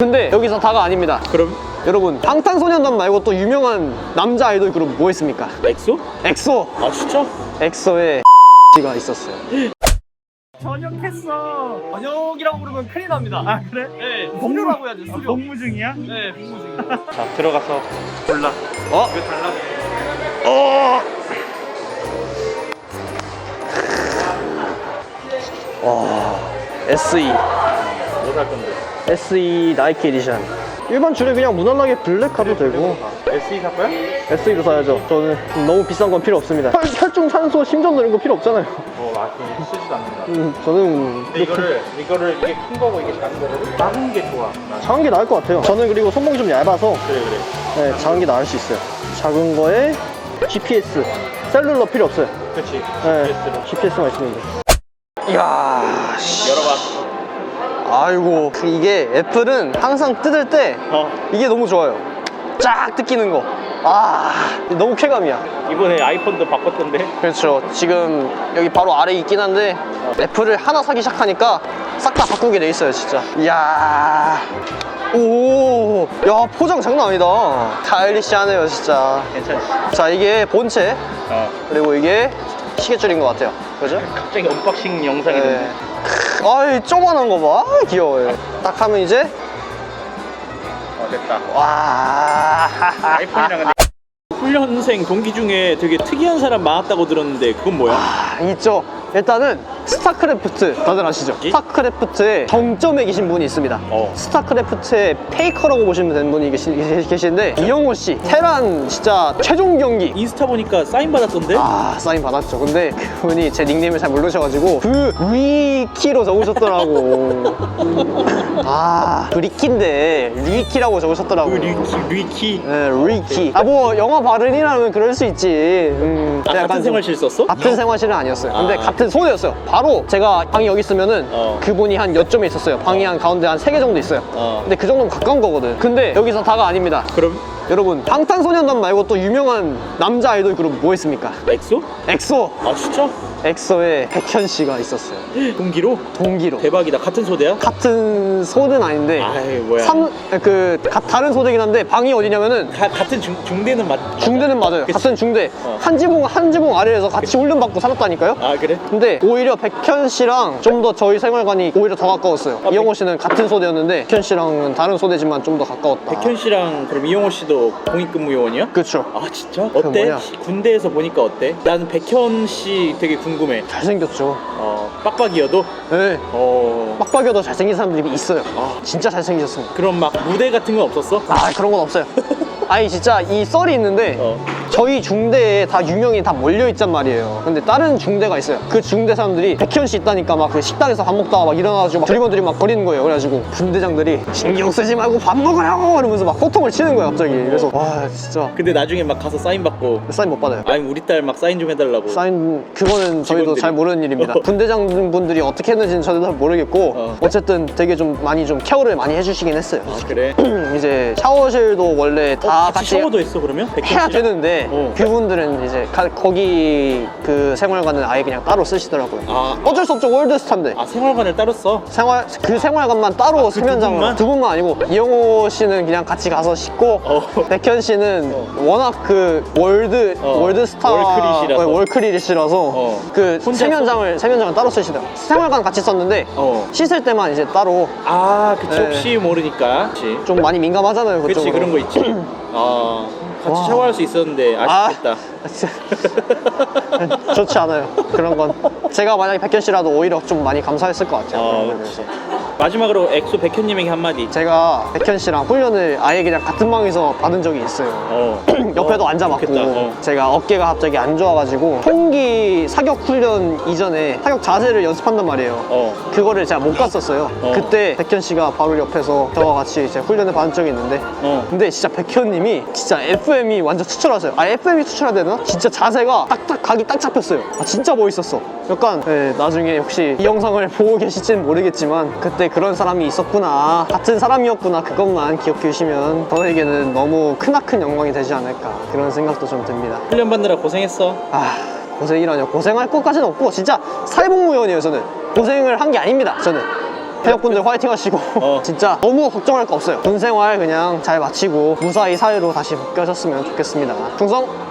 근데 여기서 다가 아닙니다. 그럼 여러분, 방탄소년단 말고 또 유명한 남자 아이돌 그룹 뭐 있습니까? 엑소? 엑소! 아 진짜? 엑소의 가 있었어요. 전역했어. 번역이라고 부르면 큰일 납니다. 아 그래? 네, 복무- 수료라고 해야죠. 수료. 복무 중이야? 네, 복무 중이에요. 자 들어가서 골라. 어? 이거 달라고. SE. 뭐 살 건데? SE 나이키 에디션. 일반 줄에 그냥 무난하게 블랙 가도 되고 SE 살 거야? SE도 사야죠. 저는 너무 비싼 건 필요 없습니다. 혈중 산소 심전 넣는 거 필요 없잖아요. 맞긴 쓰지도 않는다. 저는 근데 이거를 이게 큰 거고 이게 작은 거거든? 작은 게 좋아. 난. 작은 게 나을 것 같아요. 저는 그리고 손목이 좀 얇아서 그래. 네, 작은 게 나을 수 있어요. 작은 거에 GPS, 셀룰러 필요 없어요. 그렇지. 네, GPS로. GPS만 있으면 돼. 이야, 열어봐. 아이고, 이게 애플은 항상 뜯을 때 이게 너무 좋아요. 쫙 뜯기는 거. 아, 너무 쾌감이야. 이번에 아이폰도 바꿨던데. 그렇죠. 지금 여기 바로 아래에 있긴 한데 애플을 하나 사기 시작하니까 싹 다 바꾸게 돼 있어요, 진짜. 이야. 오, 야, 포장 장난 아니다. 스타일리시하네요, 진짜. 괜찮지? 자, 이게 본체, 그리고 이게 시계줄인 것 같아요. 그죠? 갑자기 언박싱 영상이 네. 됐네. 아이, 조그만한 거 봐. 귀여워요. 딱 하면 이제, 됐다. 와. 아이폰이랑 근데 훈련생 동기 중에 되게 특이한 사람 많았다고 들었는데 그건 뭐야? 아, 있죠. 일단은 스타크래프트 다들 아시죠? 뭐지? 스타크래프트의 정점에 계신 분이 있습니다. 스타크래프트의 페이커라고 보시면 되는 분이 계시는데 이영호 씨, 테란 진짜 최종 경기. 인스타 보니까 사인 받았던데? 아, 사인 받았죠. 근데 그분이 제 닉네임을 잘 모르셔가지고 그 위키로 적으셨더라고. 아, 그 리키인데 리키라고 적으셨더라고. 그 리키. 네, 리키. 아, 뭐 영어 발음이라면 그럴 수 있지. 같은 약간 생활실 썼어? 같은 생활실은 아니었어요. 근데 아. 같은 소대였어요. 바로 제가 방이 여기 있으면은 그분이 한 여점에 있었어요. 방이 한 가운데 한 3개 정도 있어요. 근데 그 정도면 가까운 거거든. 근데 여기서 다가 아닙니다. 그럼 여러분, 방탄소년단 말고 또 유명한 남자 아이돌 그룹 뭐 있습니까? 엑소? 엑소! 아 진짜? 엑소의 백현 씨가 있었어요. 동기로? 동기로. 대박이다. 같은 소대야? 같은 소대는 아닌데 아이 뭐야. 다른 소대긴 한데 방이 어디냐면은 같은 중대는 중대는 맞아요. 그치? 같은 중대. 한 지붕 아래에서 같이 훈련받고 살았다니까요. 아 그래? 근데 오히려 백현 씨랑 좀 더 저희 생활관이 오히려 더 가까웠어요. 이영호 씨는 같은 소대였는데 백현 씨랑은 다른 소대지만 좀 더 가까웠다. 백현 씨랑 그럼 이용호 씨도 공익근무요원이야? 그쵸. 아 진짜? 어때? 뭐냐? 군대에서 보니까 어때? 나는 백현 씨 되게 궁금해. 잘생겼죠. 빡빡이어도? 네. 어. 빡빡이어도 잘생긴 사람들이 있어요. 아. 진짜 잘생기셨습니다. 그럼 막 무대 같은 건 없었어? 아, 그런 건 없어요. 아니, 진짜 이 썰이 있는데 저희 중대에 다 유명인이 다 몰려있단 말이에요. 근데 다른 중대가 있어요. 그 중대 사람들이 백현 씨 있다니까 막 그 식당에서 밥 먹다가 막 일어나가지고 막 두리번두리 막 거리는 거예요. 그래가지고 분대장들이 신경 쓰지 말고 밥 먹으라고 이러면서 막 호통을 치는 거예요, 갑자기. 그래서 와, 진짜 근데 나중에 막 가서 사인 받고 사인 못 받아요. 아니 우리 딸 막 사인 좀 해달라고. 사인, 그거는 저희도 직원들이. 잘 모르는 일입니다. 분대장분들이 어떻게 했는지는 저도 잘 모르겠고 어쨌든 되게 좀 많이 좀 케어를 많이 해주시긴 했어요. 아 그래? 이제 샤워실도 원래 다 같이 샤워도 했어 그러면? 백현 해야 씨랑? 되는데 그분들은 이제 거기 그 생활관은 아예 그냥 따로 쓰시더라고요. 아. 어쩔 수 없죠. 월드스타인데. 아 생활관을 따로 써? 그 생활관만 따로 그 세면장으로. 두 분만 아니고 이영호 씨는 그냥 같이 가서 씻고 백현 씨는 워낙 그 월드스타 월크릿이라서 그 혼자 세면장을 따로 쓰시더라고요. 생활관 같이 썼는데 씻을 때만 이제 따로. 아 그치. 네. 혹시 모르니까. 그치. 좀 많이 민감하잖아요, 그쪽으로. 그치 그런 거 있지. 같이 와. 샤워할 수 있었는데 아쉽겠다. 좋지 않아요, 그런 건. 제가 만약에 백현 씨라도 오히려 좀 많이 감사했을 것 같아요. 그래서. 마지막으로 엑소 백현님에게 한마디. 제가 백현 씨랑 훈련을 아예 그냥 같은 방에서 받은 적이 있어요. 옆에도 앉아봤고 좋겠다. 제가 어깨가 갑자기 안 좋아가지고 총기 사격 훈련 이전에 사격 자세를 연습한단 말이에요. 그거를 제가 못 갔었어요. 그때 백현 씨가 바로 옆에서 저와 같이 이제 훈련을 받은 적이 있는데 근데 진짜 백현님이 진짜 FM이 완전 추천하세요. 아, FM이 추천해야 되나? 진짜 자세가 각이 딱 잡혔어요. 아, 진짜 멋있었어. 약간 나중에 혹시 이 영상을 보고 계실지는 모르겠지만 그때 그런 사람이 있었구나, 같은 사람이었구나, 그것만 기억해 주시면 저에게는 너무 크나큰 영광이 되지 않을까, 그런 생각도 좀 듭니다. 훈련 받느라 고생했어. 아, 고생이라뇨. 고생할 것까지는 없고 진짜 사회복무요원이에요. 저는 고생을 한 게 아닙니다. 저는 해역분들 화이팅 하시고 진짜 너무 걱정할 거 없어요. 군 생활 그냥 잘 마치고 무사히 사회로 다시 복귀하셨으면 좋겠습니다. 충성!